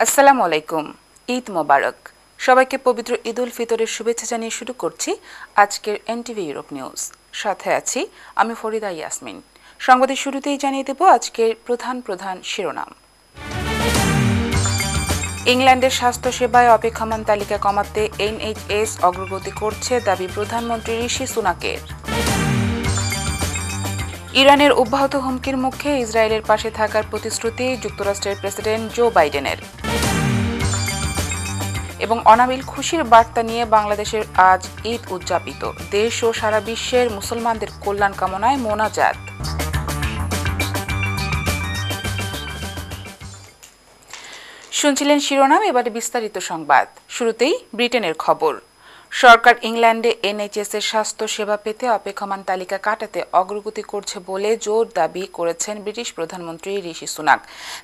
আসসালামু আলাইকুম। ঈদ মোবারক। সবাইকে পবিত্র ঈদ উল ফিতরের শুভেচ্ছা জানিয়ে শুরু করছি আজকের এনটিভি ইউরোপ নিউজ। সাথে আছি আমি ফরিদা ইয়াসমিন। সংবাদের শুরুতেই জানিয়ে দেব আজকের প্রধান শিরোনাম। ইংল্যান্ডের স্বাস্থ্যসেবায় অপেক্ষমান তালিকা কমাতে এনএইচএস অগ্রগতি করছে দাবি প্রধানমন্ত্রী ঋষি সুনাকের। ইরানের অব্যাহত হুমকির মুখে ইসরায়েলের পাশে থাকার প্রতিশ্রুতি যুক্তরাষ্ট্রের প্রেসিডেন্ট জো বাইডেনের। এবং অনাবিল খুশির বার্তা নিয়ে বাংলাদেশের আজ ঈদ উদযাপিত। দেশ ও সারা বিশ্বের মুসলমানদের কল্যাণ কামনায় মোনাজাত। শুনছিলেন শিরোনাম, এবারে বিস্তারিত সংবাদ। শুরুতেই ব্রিটেনের খবর। সরকার ইংল্যান্ডে এনএইচএস এর স্বাস্থ্য সেবা পেতে অপেক্ষমান তালিকা কাটাতে অগ্রগতি করছে বলে জোর দাবি করেছেন ব্রিটিশ প্রধানমন্ত্রী ঋষি সুনাক।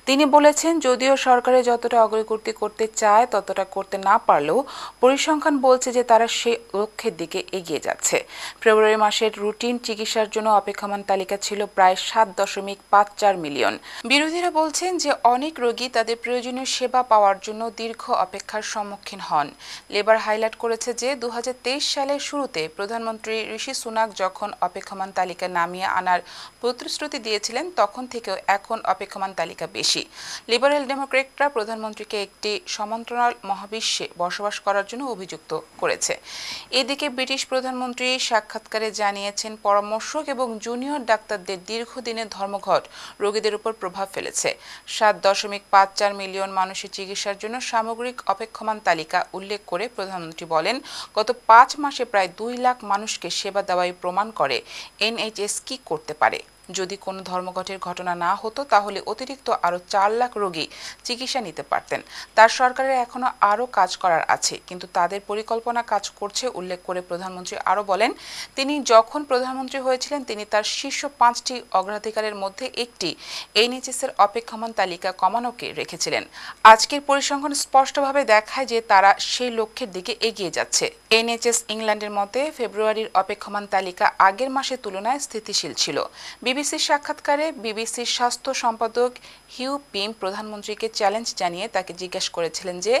তিনি বলেছেন, যদিও সরকারে যতটা অগ্রগতি করতে চায় ততটা করতে না পারলেও পরিসংখ্যান বলছে যে তারা সে লক্ষ্যের দিকে এগিয়ে যাচ্ছে। ফেব্রুয়ারি মাসের রুটিন চিকিৎসার জন্য অপেক্ষমান তালিকা ছিল প্রায় 7.54 মিলিয়ন। বিরোধীরা বলছেন যে অনেক রোগী তাদের প্রয়োজনীয় সেবা পাওয়ার জন্য দীর্ঘ অপেক্ষার সম্মুখীন হন। লেবার হাইলাইট করেছে যে 2023 সালের শুরুতে প্রধানমন্ত্রী ঋষি সুনাক যখন অপেক্ষমান তালিকা নামিয়ে আনার প্রতিশ্রুতি দিয়েছিলেন তখন থেকেও এখন অপেক্ষমান তালিকা বেশি। লিবারেল ডেমোক্রেটরা প্রধানমন্ত্রীকে একটি সমান্তরাল মহাবিশ্বে বসবাস করার জন্য অভিযুক্ত করেছে। এদিকে ব্রিটিশ প্রধানমন্ত্রী সাক্ষাৎকারে জানিয়েছেন, পরামর্শক এবং জুনিয়র ডাক্তারদের দীর্ঘদিনের ধর্মঘট রোগীদের উপর প্রভাব ফেলেছে। 7.54 মিলিয়ন মানুষের চিকিৎসার জন্য সামগ্রিক অপেক্ষমান তালিকা উল্লেখ করে প্রধানমন্ত্রী বলেন, গত 5 মাসে প্রায় 2 লাখ মানুষকে সেবা দেওয়াই প্রমাণ করে এনএইচএস কি করতে পারে। যদি কোনো ধর্মঘটের ঘটনা না হতো তাহলে অতিরিক্ত আরও 4 লাখ রোগী চিকিৎসা নিতে পারতেন। তার সরকারের এখনও আরও কাজ করার আছে, কিন্তু তাদের পরিকল্পনা কাজ করছে উল্লেখ করে প্রধানমন্ত্রী আরও বলেন, তিনি যখন প্রধানমন্ত্রী হয়েছিলেন তিনি তার শীর্ষ 5টি অগ্রাধিকারের মধ্যে একটি এনএইচএস এর অপেক্ষমান তালিকা কমানোকে রেখেছিলেন। আজকের পরিসংখ্যান স্পষ্টভাবে দেখায় যে তারা সেই লক্ষ্যের দিকে এগিয়ে যাচ্ছে। এনএইচএস ইংল্যান্ডের মতে ফেব্রুয়ারির অপেক্ষমান তালিকা আগের মাসের তুলনায় স্থিতিশীল ছিল। বিবিসির সাক্ষাৎকারে বিবিসির স্বাস্থ্য সম্পাদক হিউ পিম প্রধানমন্ত্রীকে চ্যালেঞ্জ জানিয়ে তাকে জিজ্ঞাসা করেছিলেন যে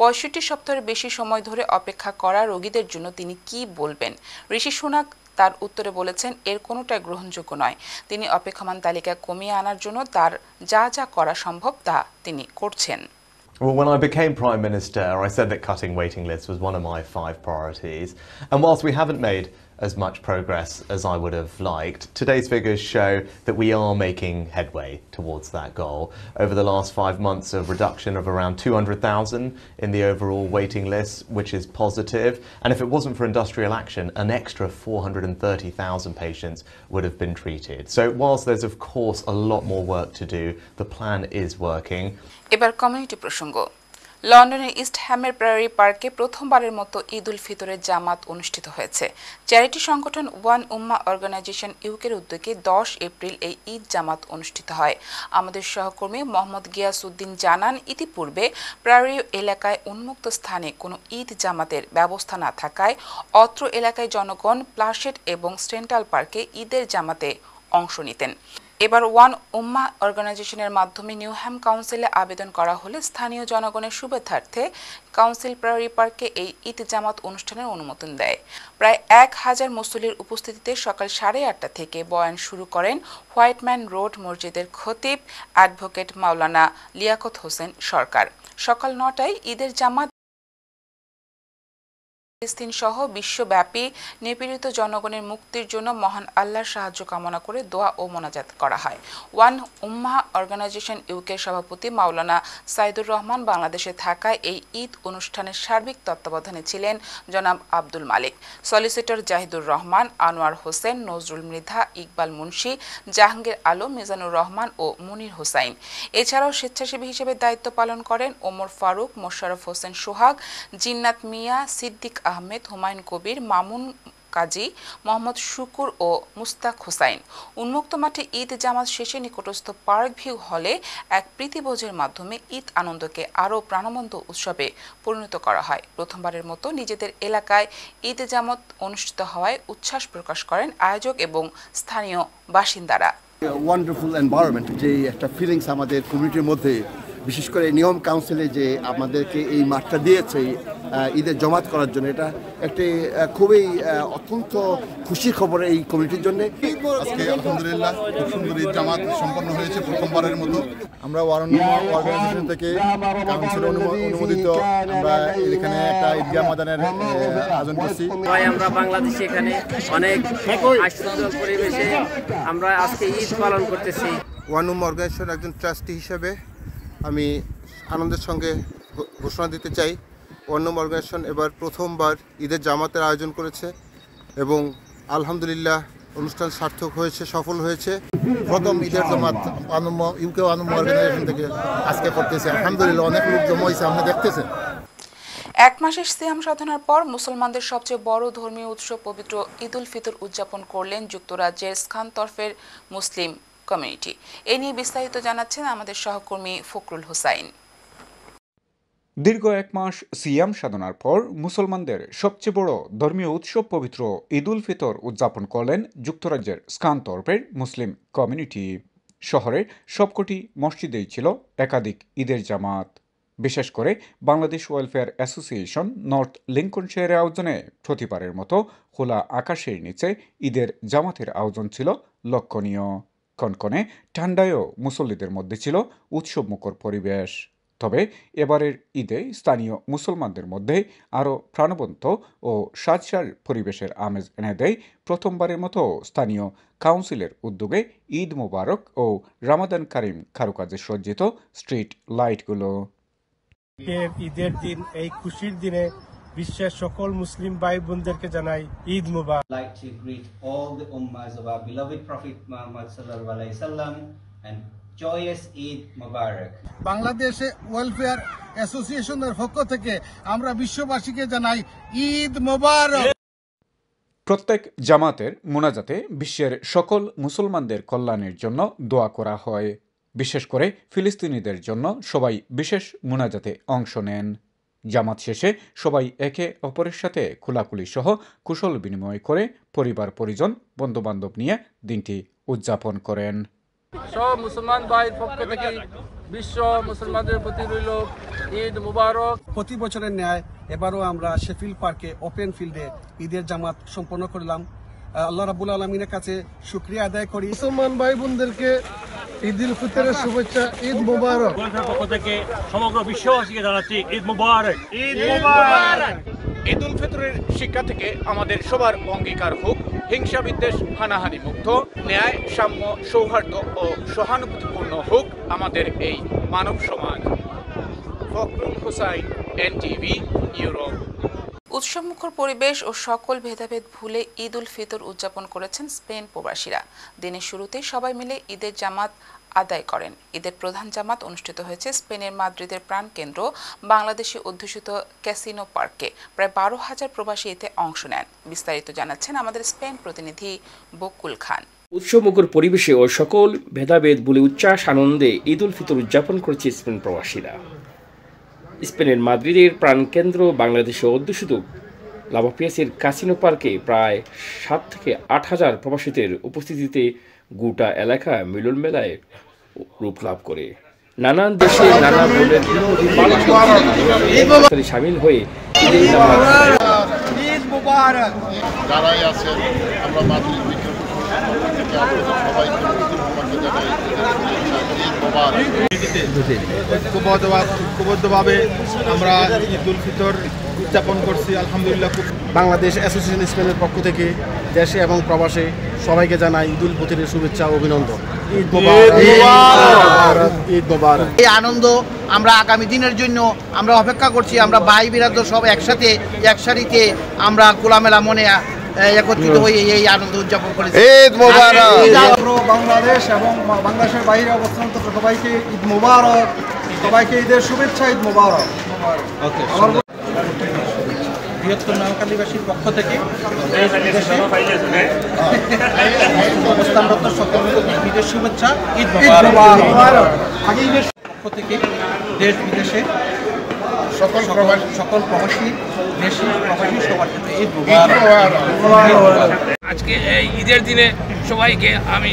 65 সপ্তাহের বেশি সময় ধরে অপেক্ষা করা রোগীদের জন্য তিনি কি বলবেন। ঋষি সুনাক তার উত্তরে বলেছেন, এর কোনোটাই গ্রহণযোগ্য নয়। তিনি অপেক্ষমান তালিকা কমিয়ে আনার জন্য তার যা যা করা সম্ভব তা তিনি করছেন। Well, when I became Prime Minister, I said that cutting waiting lists was one of my 5 priorities. And whilst we haven't made as much progress as I would have liked, today's figures show that we are making headway towards that goal. Over the last 5 months, a reduction of around 200,000 in the overall waiting list, which is positive. And if it wasn't for industrial action, an extra 430,000 patients would have been treated. So whilst there's of course a lot more work to do, the plan is working. এবার community প্রসঙ্গ। লন্ডনের east হ্যামের priory পার্কে প্রথমবারের মতো ঈদ উল ফিতরের জামাত অনুষ্ঠিত হয়েছে। Charity সংগঠন ওয়ান উম্মাহ অর্গানাইজেশন ইউকের উদ্যোগে 10 এপ্রিল এই ঈদ জামাত অনুষ্ঠিত হয়। আমাদের সহকর্মী মোহাম্মদ গিয়াস উদ্দিন জানান, ইতিপূর্বে প্রায়োরি এলাকায় উন্মুক্ত স্থানে কোনো ঈদ জামাতের ব্যবস্থা না থাকায় অত্র এলাকায় জনগণ প্লাশেট এবং সেন্ট্রাল পার্কে ঈদের জামাতে অংশ নিতেন। এবার ওয়ান উম্মাহ অর্গানাইজেশনের মাধ্যমে নিউহ্যাম কাউন্সিলে আবেদন করা হলে স্থানীয় জনগণের সুবিধার্থে কাউন্সিল প্রায়োরি পার্কে এই ঈদ জামাত অনুষ্ঠানের অনুমোদন দেয়। প্রায় 1000 মুসল্লির উপস্থিতিতে সকাল 8:30 থেকে বয়ান শুরু করেন হোয়াইটম্যান রোড মসজিদের খতিব অ্যাডভোকেট মাওলানা লিয়াকত হোসেন সরকার। সকাল 9টায় ঈদের জামাত ফিলিস্তিন সহ বিশ্বব্যাপী নিপীড়িত জনগণের মুক্তির জন্য মহান আল্লাহর সাহায্য কামনা করে দোয়া ও মোনাজাত করা হয়। ওয়ান উম্মাহ অর্গানাইজেশন ইউকের সভাপতি মাওলানা সাইদুর রহমান বাংলাদেশে থাকায় এই ঈদ অনুষ্ঠানের সার্বিক তত্ত্বাবধানে ছিলেন জনাব আব্দুল মালিক। সলিসিটর জাহিদুর রহমান, আনোয়ার হোসেন, নজরুল মৃধা, ইকবাল মুন্সি, জাহাঙ্গীর আলম, মিজানুর রহমান ও মুনির হোসাইন। এছাড়াও স্বেচ্ছাসেবী হিসেবে দায়িত্ব পালন করেন ওমর ফারুক, মোশাররফ হোসেন সোহাগ, জিন্নাত মিয়া, সিদ্দিক আহমেদ, হুমায়ুন কবির, মামুন কাজী, মোহাম্মদ শুকুর ও মুস্তাক হোসাইন। উন্মুক্ত মাঠে ঈদ জামাত শেষে নিকটস্থ পার্ক ভিউ হলে এক প্রীতিভোজের মাধ্যমে ঈদ আনন্দকে আরও প্রাণবন্ত উৎসবে পরিণত করা হয়। প্রথমবারের মতো নিজেদের এলাকায় ঈদ জামাত অনুষ্ঠিত হওয়ায় উচ্ছ্বাস প্রকাশ করেন আয়োজক এবং স্থানীয় বাসিন্দারা। ওয়ান্ডারফুল এনভায়রনমেন্ট, যে একটা ফিলিংস আমাদের কমিউনিটির মধ্যে বিশেষ করে নিয়ম কাউন্সিলে যে আমাদেরকে এই মাঠটা দিয়েছে ঈদের জমাত করার জন্য, এটা একটি খুবই অত্যন্ত খুশির খবর এই কমিটির জন্য। আজকে আলহামদুলিল্লাহ খুব সুন্দর ঈদ জামাত সম্পন্ন হয়েছে প্রথমবারের মতো। আমরা ওয়ারণ্য অর্গানাইজেশন থেকে কাউন্সিল অনুমোদিত আমরা এখানে একটা ঈদগাহ ময়দানের আয়োজন করছি। আমরা বাংলাদেশে এখানে অনেক আশ্চর্য পরিবেশে আমরা আজকে ঈদ পালন করতেছি। ওয়ারণ্য অর্গানাইজেশন একজন ট্রাস্টি হিসেবে আমি আনন্দের সঙ্গে ঘোষণা দিতে চাই, ওয়ারণ্য অর্গানাইজেশন এবার প্রথমবার ঈদের জামাতের আয়োজন করেছে এবং আলহামদুলিল্লাহ অনুষ্ঠান সার্থক হয়েছে, সফল হয়েছে। প্রথম ঈদের জামাত ইউকে ওয়ারণ্য অর্গানাইজেশন থেকে আজকে করতেছে। আলহামদুলিল্লাহ অনেক লোক জমা হয়েছে, আপনি দেখতেছেন। এক মাসের সিয়াম সাধনার পর মুসলমানদের সবচেয়ে বড় ধর্মীয় উৎসব পবিত্র ঈদ উল ফিতর উদযাপন করলেন যুক্তরাজ্যের স্কানতর্ফের মুসলিম কমিউনিটি। এ নিয়ে বিস্তারিত জানাচ্ছেন আমাদের সহকর্মী ফখরুল হোসাইন। দীর্ঘ এক মাস সিয়াম সাধনার পর মুসলমানদের সবচেয়ে বড় ধর্মীয় উৎসব পবিত্র ঈদ উল ফিতর উদযাপন করলেন যুক্তরাজ্যের স্কানতর্ফের মুসলিম কমিউনিটি। শহরের সবকটি মসজিদেই ছিল একাধিক ঈদের জামাত। বিশেষ করে বাংলাদেশ ওয়েলফেয়ার অ্যাসোসিয়েশন নর্থ লিঙ্কনশায়ারের আয়োজনে প্রতিবারের মতো খোলা আকাশের নিচে ঈদের জামাতের আয়োজন ছিল লক্ষণীয়। কনকনে ঠান্ডায়ও মুসল্লিদের মধ্যে ছিল উৎসবমুখর পরিবেশ। তবে এবারের ঈদে স্থানীয় মুসলমানদের মধ্যে আরও প্রাণবন্ত ও সাজসার পরিবেশের আমেজ এনে দেয় প্রথমবারের মতো স্থানীয় কাউন্সিলের উদ্যোগে ঈদ মোবারক ও রামাদান কারিম কারুকাজে সজ্জিত স্ট্রিট লাইটগুলো। ঈদের দিন, এই খুশির দিনে বিশ্বের সকল মুসলিম ভাই বোনদেরকে জানাই ঈদ মুবারক। Like to greet all the ummahs of our beloved Prophet Muhammad sallallahu alaihi wasallam and joyous Eid Mubarak. বাংলাদেশে ওয়েলফেয়ার অ্যাসোসিয়েশনের পক্ষ থেকে আমরা বিশ্ববাসীকে জানাই ঈদ মুবারক। প্রত্যেক জামাতের মোনাজাতে বিশ্বের সকল মুসলমানদের কল্যাণের জন্য দোয়া করা হয়। বিশেষ করে ফিলিস্তিনিদের জন্য সবাই বিশেষ মোনাজাতে অংশ নেন। জামাত শেষে সবাই একে অপরের সাথে খোলাখুলি সহ কুশল বিনিময় করে পরিবার পরিজন বন্ধুবান্ধব নিয়ে দিনটি উদযাপন করেন। সব মুসলমান ভাইয়ের পক্ষ থেকে বিশ্ব মুসলমানদের প্রতি রইল ঈদ মুবারক। প্রতি বছরের ন্যায় এবারও আমরা শেফিল্ড পার্কে ওপেন ফিল্ডে ঈদের জামাত সম্পন্ন করলাম। আল্লাহ রাব্বুল আলামিনের কাছে শুকরিয়া আদায় করি। মুসলমান ভাই বোনদেরকে ঈদ উল ফিতরের শুভেচ্ছা, ঈদ মুবারক। পক্ষ থেকে সমগ্র বিশ্ববাসীকে জানাচ্ছি ঈদ মুবারক। ঈদ মুবারক। ঈদ উল ফিতরের শিক্ষা থেকে আমাদের সবার অঙ্গীকার হোক হিংসা বিদ্বেষ হানাহানি মুক্ত, ন্যায় সাম্য সৌহার্দ্য ও সহানুভূতিপূর্ণ হোক আমাদের এই মানব সমাজ। Fakhrul Hossain, NTV, Europe. উৎসবমুখর পরিবেশ ও সকল ভেদাভেদ ভুলে ঈদ উল ফিতর উদযাপন করেছেন স্পেন প্রবাসীরা। দিনের শুরুতেই সবাই মিলে ঈদের জামাত আদায় করেন। ঈদের প্রধান জামাত অনুষ্ঠিত হয়েছে স্পেনের মাদ্রিদের প্রাণকেন্দ্র বাংলাদেশি অধ্যুষিত ক্যাসিনো পার্কে। প্রায় 12,000 প্রবাসী এতে অংশ নেন। বিস্তারিত জানাচ্ছেন আমাদের স্পেন প্রতিনিধি বকুল খান। উৎসবমুখর পরিবেশে ও সকল ভেদাভেদ ভুলে উচ্ছ্বাস আনন্দে ঈদ উল ফিতর উদযাপন করেছে স্পেন প্রবাসীরা। স্পেনের মাদ্রিদের প্রাণকেন্দ্র বাংলাদেশে অধ্যুষিত লাভাপিয়াসের কাসিনো পার্কে প্রায় 7 থেকে 8,000 প্রবাসীদের উপস্থিতিতে গোটা এলাকা মিলন মেলায় রূপ লাভ করে। নানান দেশে নানা বর্ণের সামিল হয়ে যারাই আছেন আমরা মাদ্রিদ ঐক্যবদ্ধভাবে আমরা ঈদ উল ফিতর উদযাপন করছি। আলহামদুলিল্লাহ। বাংলাদেশ অ্যাসোসিয়েশন স্পেনের পক্ষ থেকে দেশে এবং প্রবাসে সবাইকে জানাই ঈদ উল ফিতরের শুভেচ্ছা ও অভিনন্দন। ঈদ মুবারক। ঈদ মুবারক। এই আনন্দ আমরা আগামী দিনের জন্য আমরা অপেক্ষা করছি। আমরা ভাই বিরাদর সব একসাথে এক সারিতে আমরা খোলামেলা মনে একত্রিত হয়ে এই আনন্দ উদযাপন করেছি। ঈদ মুবারক। বাংলাদেশ এবং বাংলাদেশের বাইরে অবস্থানরত সবাইকে ঈদ মুবারক। সবাইকে ঈদের শুভেচ্ছা। ঈদ মুবারক। বৃহত্তর নোয়াখালীবাসীর পক্ষ থেকে অবস্থানরত সকলকে ঈদের শুভেচ্ছা। ঈদ মুবারক। পক্ষ থেকে দেশ বিদেশে সকল প্রবাসী দেশি প্রবাসী সবার ক্ষেত্রে ঈদ মুবারক। আজকে এই ঈদের দিনে সবাইকে আমি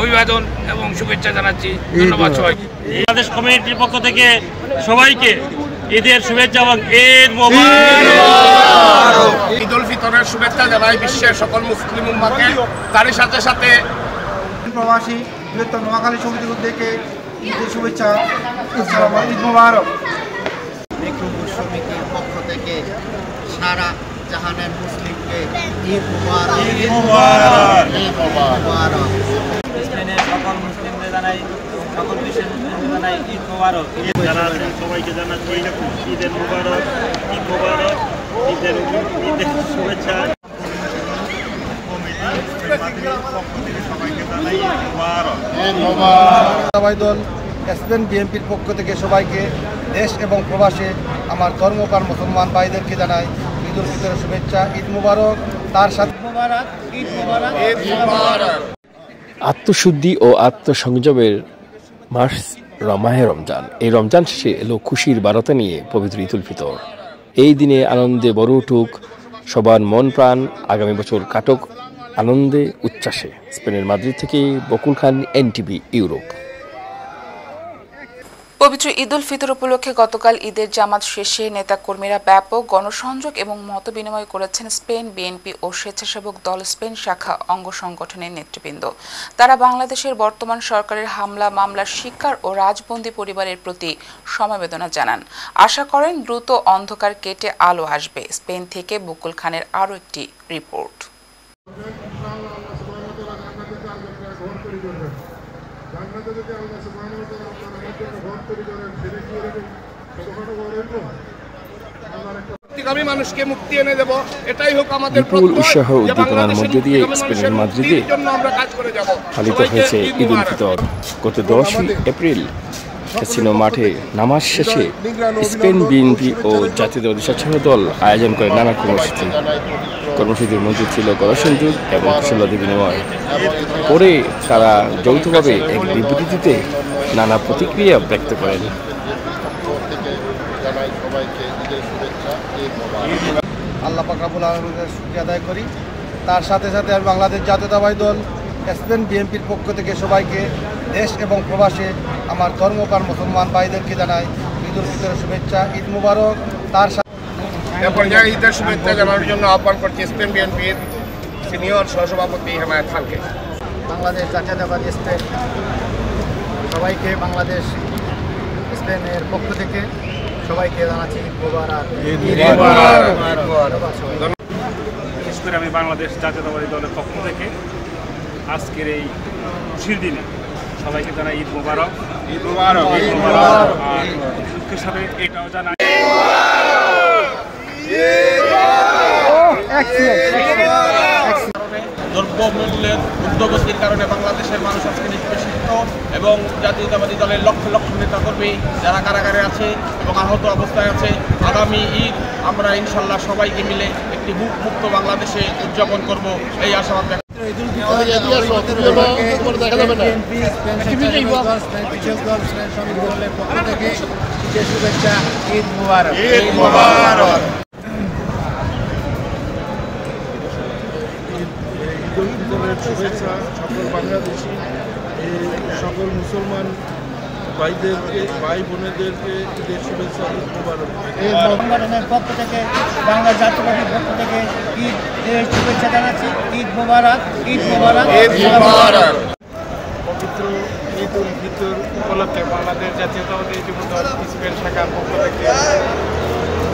অভিবাদন এবং শুভেচ্ছা জানাচ্ছি। ধন্যবাদ সবাইকে। বাংলাদেশ কমিউনিটির পক্ষ থেকে সবাইকে ঈদের শুভেচ্ছা এবং ঈদ মোবারক। ঈদ উল ফিতরের শুভেচ্ছা জানাই বিশ্বের সকল মুসলিম উম্মাহকে। তারই সাথে সাথে প্রবাসী বৃহত্তর নোয়াখালী সমিতির উদ্যোগে ঈদের শুভেচ্ছা, ঈদ মোবারক। সমিতির পক্ষ থেকে সারা জাহানের মুসলিমকে ঈদ মোবারক, ঈদ মোবারক, ঈদ মোবারক। স্পেনের সকল মুসলিমদের জানাই, সকল বিশ্বের মুসলিমদের জানাই ঈদ মোবারক। যারা আছেন সবাইকে জানাচ্ছি ঈদের মোবারক, ঈদ মোবারক, ঈদের শুভেচ্ছা। দল স্পেন বিএনপির পক্ষ থেকে সবাইকে দেশ এবং প্রবাসে আমার ধর্মপ্রাণ মুসলমান ভাইদেরকে জানাই ঈদ উল ফিতরের শুভেচ্ছা, ঈদ মুবারক। তার সাথে আত্মশুদ্ধি ও আত্মসংযমের মাস মাহে রমজান। এই রমজান শেষে এলো খুশির বার্তা নিয়ে পবিত্র ঈদ উল ফিতর। এই দিনে আনন্দে বড় উঠুক সবার মন প্রাণ, আগামী বছর কাটক আনন্দে উচ্ছ্বাসে। স্পেনের মাদ্রিদ থেকে বকুল খান, এনটিভি ইউরোপ। পবিত্র ঈদ উল ফিতর উপলক্ষে গতকাল ঈদের জামাত শেষে নেতাকর্মীরা ব্যাপক গণসংযোগ এবং মতবিনিময় করেছেন স্পেন বিএনপি ও স্বেচ্ছাসেবক দল স্পেন শাখা অঙ্গ সংগঠনের নেতৃবৃন্দ। তারা বাংলাদেশের বর্তমান সরকারের হামলা মামলার শিকার ও রাজবন্দী পরিবারের প্রতি সমবেদনা জানান। আশা করেন দ্রুত অন্ধকার কেটে আলো আসবে। স্পেন থেকে বকুল খানের আরও একটি রিপোর্ট। মানুষকে মুক্তি এনে দেব, এটাই হোক আমাদের বিপুল উৎসাহ উদ্দীপনার মধ্যে দিয়ে স্পেনের মাদ্রিদে পালিত হয়েছে ঈদ উল ফিতর। গত 10 এপ্রিল ক্যাসিনো মাঠে নামাজ শেষে স্পেন বিএনপি ও জাতীয়তাবাদী স্বেচ্ছাসেবক দল আয়োজন করে নানা কর্মসূচি। কর্মসূচির মধ্যে ছিল গণসংযোগ এবং কুশলাদি বিনিময়। পরে তারা যৌথভাবে এক বিবৃতিতে নানা প্রতিক্রিয়া ব্যক্ত করেন। আল্লাহ পাক রব্বুল আলামিনের শুকরিয়া আদায় করি। তার সাথে সাথে আমি বাংলাদেশ জাতীয়তাবাদী দল স্পেন বিএনপির পক্ষ থেকে সবাইকে দেশ এবং প্রবাসে আমার ধর্মপ্রাণ মুসলমান ভাইদেরকে জানাই ঈদ উল ফিতরের শুভেচ্ছা, ঈদ মুবারক। তার সাথে ঈদের শুভেচ্ছা জানানোর জন্য আহ্বান করছি স্পেন বিএনপির সিনিয়র সহসভাপতি হেমায়েত খানকে। বাংলাদেশ জাতীয়তাবাদী স্পেন সবাইকে, বাংলাদেশ স্পেনের পক্ষ থেকে সবাইকে জানাচ্ছি ঈদ মুবারক। বিশেষ করে আমি বাংলাদেশ জাতীয়তাবাদী দলের পক্ষ থেকে আজকের এই খুশির দিনে সবাইকে জানাই ঈদ মুবারক, ঈদ মুবারক, ঈদ মুবারক। আর দুঃখের সাথে এটাও জানাই দ্রব্যমূল্যের ঊর্ধ্বগতির কারণে বাংলাদেশের মানুষ আজকে নিষ্পেষিত এবং জাতীয়তাবাদী দলের লক্ষ লক্ষ নেতাকর্মী যারা কারাগারে আছে এবং আহত অবস্থায় আছে, আগামী ঈদ আমরা ইনশাল্লাহ সবাইকে মিলে একটি মুক্ত বাংলাদেশে উদযাপন করব এই আশাবাদ ব্যক্ত। শুভেচ্ছা, ঈদ মুবারক, ঈদ মুবারক। শুভেচ্ছা সকল বাংলাদেশি সকল মুসলমান ভাইদেরকে, ভাই বোনেদেরকে ঈদের শুভেচ্ছা, ঈদ মুবারক। সংগঠনের পক্ষ থেকে, বাংলা জাতীয়তাবাদীর পক্ষ থেকে ঈদের শুভেচ্ছা জানাচ্ছি, ঈদ মুবারক, ঈদ মুবারক, ঈদ মুবারক। পবিত্র ঈদ উল ফিতর উপলক্ষে বাংলাদেশ জাতীয়তাবাদী যুব দল স্পেন শাখার পক্ষ থেকে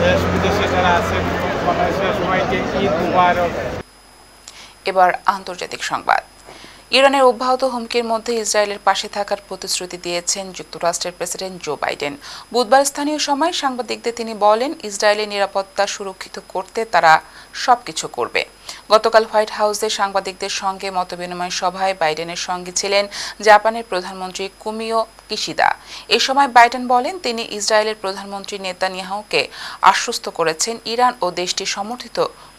দেশ বিদেশে যারা আছেন বাংলাদেশের সবাইকে ঈদ মুবারক। এবার আন্তর্জাতিক সংবাদ। ইরানের অব্যাহত হুমকির মধ্যে ইসরায়েলের পাশে থাকার প্রতিশ্রুতি দিয়েছেন যুক্তরাষ্ট্রের প্রেসিডেন্ট জো বাইডেন। বুধবার স্থানীয় সময় সাংবাদিকদের তিনি বলেন, ইসরায়েলের নিরাপত্তা সুরক্ষিত করতে তারা সবকিছু করবে। গতকাল হোয়াইট হাউসে সাংবাদিকদের সঙ্গে মতবিনিময় সভায় বাইডেনের সঙ্গে ছিলেন জাপানের প্রধানমন্ত্রী কুমিও কিশিদা। এ সময় বাইডেন বলেন, তিনি ইসরায়েলের প্রধানমন্ত্রী নেতানিয়াহুকে আশ্বস্ত করেছেন ইরান ও দেশটির সমর্থিত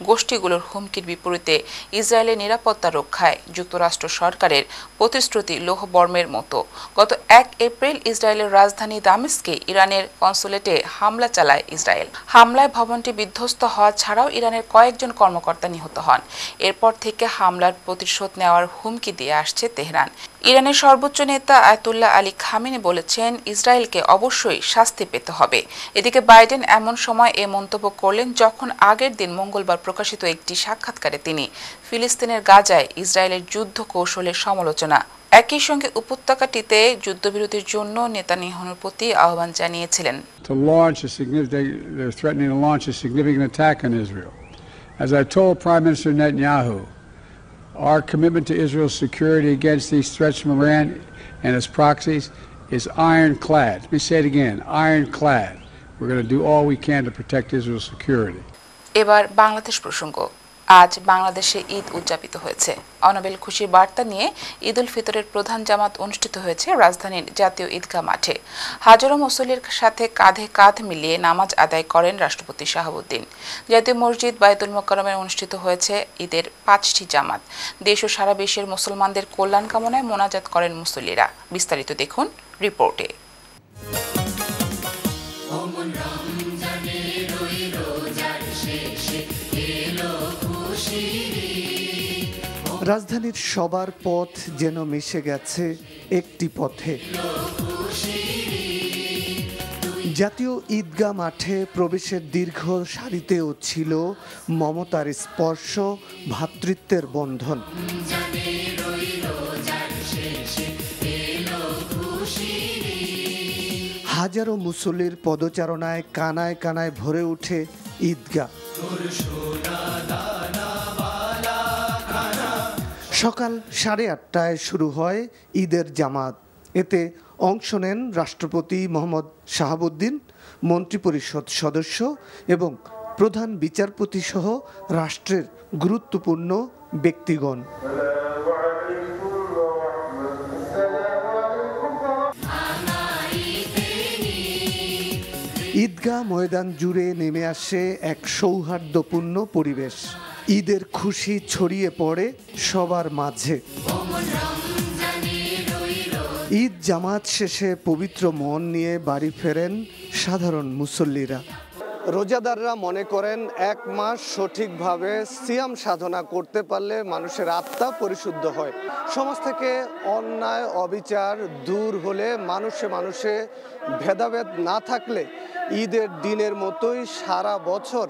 গোষ্ঠীগুলোর হুমকির বিপরীতে ইসরায়েলের নিরাপত্তা রক্ষায় যুক্তরাষ্ট্র সরকারের প্রতিশ্রুতি লৌহবর্মের মতো। গত 1 এপ্রিল ইসরায়েলের রাজধানী দামেস্কে ইরানের কনসুলেটে হামলা চালায় ইসরায়েল। হামলায় ভবনটি বিধ্বস্ত হওয়া ছাড়াও ইরানের কয়েকজন কর্মকর্তা নিহত হন। এরপর থেকে হামলার প্রতিশোধ নেওয়ার হুমকি দিয়ে আসছে তেহরান। ইরানের সর্বোচ্চ নেতা আয়াতুল্লাহ আলী খামেনি বলেছেন ইসরায়েলকে অবশ্যই শাস্তি পেতে হবে। এদিকে বাইডেন এমন সময় এ মন্তব্য করলেন যখন আগের দিন মঙ্গলবার প্রকাশিত একটি সাক্ষাৎকারে তিনি ফিলিস্তিনের গাজায় ইসরায়েলের যুদ্ধ কৌশলের সমালোচনা একই সঙ্গে উপত্যকাটিতে যুদ্ধবিরতির জন্য নেতানিয়াহুর প্রতি আহ্বান জানিয়েছিলেন। They're threatening to launch a significant attack on Israel. As I told Prime Minister Netanyahu, our commitment to Israel's security against these threats from Iran and its proxies is ironclad. Let me say it again, ironclad. We're going to do all we can to protect Israel's security. এবার বাংলাদেশ প্রসঙ্গ। আজ বাংলাদেশে ঈদ উদযাপিত হয়েছে। অনাবিল খুশির বার্তা নিয়ে ঈদ উল ফিতরের প্রধান জামাত অনুষ্ঠিত হয়েছে রাজধানীর জাতীয় ঈদগাহ মাঠে। হাজারো মুসল্লির সাথে কাঁধে কাঁধ মিলিয়ে নামাজ আদায় করেন রাষ্ট্রপতি শাহাবুদ্দিন। জাতীয় মসজিদ বায়তুল মোকাররমে অনুষ্ঠিত হয়েছে ঈদের 5টি জামাত। দেশ ও সারা বিশ্বের মুসলমানদের কল্যাণ কামনায় মোনাজাত করেন মুসল্লিরা। বিস্তারিত দেখুন রিপোর্টে। রাজধানীর সবার পথ যেন মিশে গেছে একটি পথে। জাতীয় ঈদগাহ মাঠে প্রবেশের দীর্ঘ সারিতেও ছিল মমতার স্পর্শ, ভ্রাতৃত্বের বন্ধন। হাজারো মুসল্লির পদচারণায় কানায় কানায় ভরে ওঠে ঈদগাহ। সকাল 8:30টায় শুরু হয় ঈদের জামাত। এতে অংশ নেন রাষ্ট্রপতি মোহাম্মদ শাহাবুদ্দিন, মন্ত্রিপরিষদ সদস্য এবং প্রধান বিচারপতি সহ রাষ্ট্রের গুরুত্বপূর্ণ ব্যক্তিগণ। ঈদগাহ ময়দান জুড়ে নেমে আসে এক সৌহার্দ্যপূর্ণ পরিবেশ। ঈদের খুশি ছড়িয়ে পড়ে সবার মাঝে। ঈদ জামাত শেষে পবিত্র মন নিয়ে বাড়ি ফেরেন সাধারণ মুসল্লিরা। রোজাদাররা মনে করেন 1 মাস সঠিকভাবে সিয়াম সাধনা করতে পারলে মানুষের আত্মা পরিশুদ্ধ হয়। সমাজ থেকে অন্যায় অবিচার দূর হলে মানুষে মানুষে ভেদাভেদ না থাকলে ঈদের দিনের মতোই সারা বছর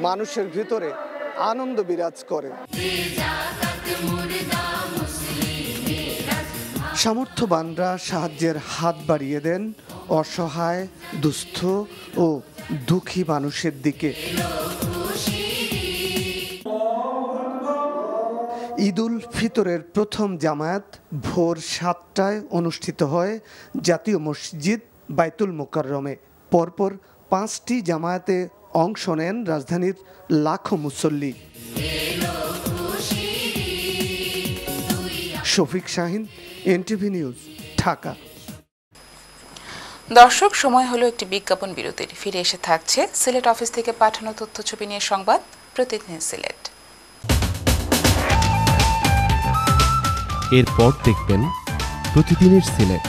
মানুষের ভিতরে আনন্দ বিরাজ করে। সামর্থ্যবানরা সাহায্যের হাত বাড়িয়ে দেন অসহায়, দুস্থ ও দুঃখী মানুষের দিকে। ঈদ উল ফিতরের প্রথম জামায়াত ভোর 7টায় অনুষ্ঠিত হয় জাতীয় মসজিদ বায়তুল মোকাররমে। পরপর 5টি জামায়াতে অংশ নেন রাজধানীর লাখো মুসল্লি। Shafiq Shahin, NTV news, Dhaka. দর্শক, সময় হলো একটি বিজ্ঞাপন বিরতির। ফিরে এসে থাকছে সিলেট অফিস থেকে পাঠানো তথ্যছবি নিয়ে সংবাদ প্রতিদিন সিলেট। এরপর দেখবেন প্রতিদিনের সিলেট।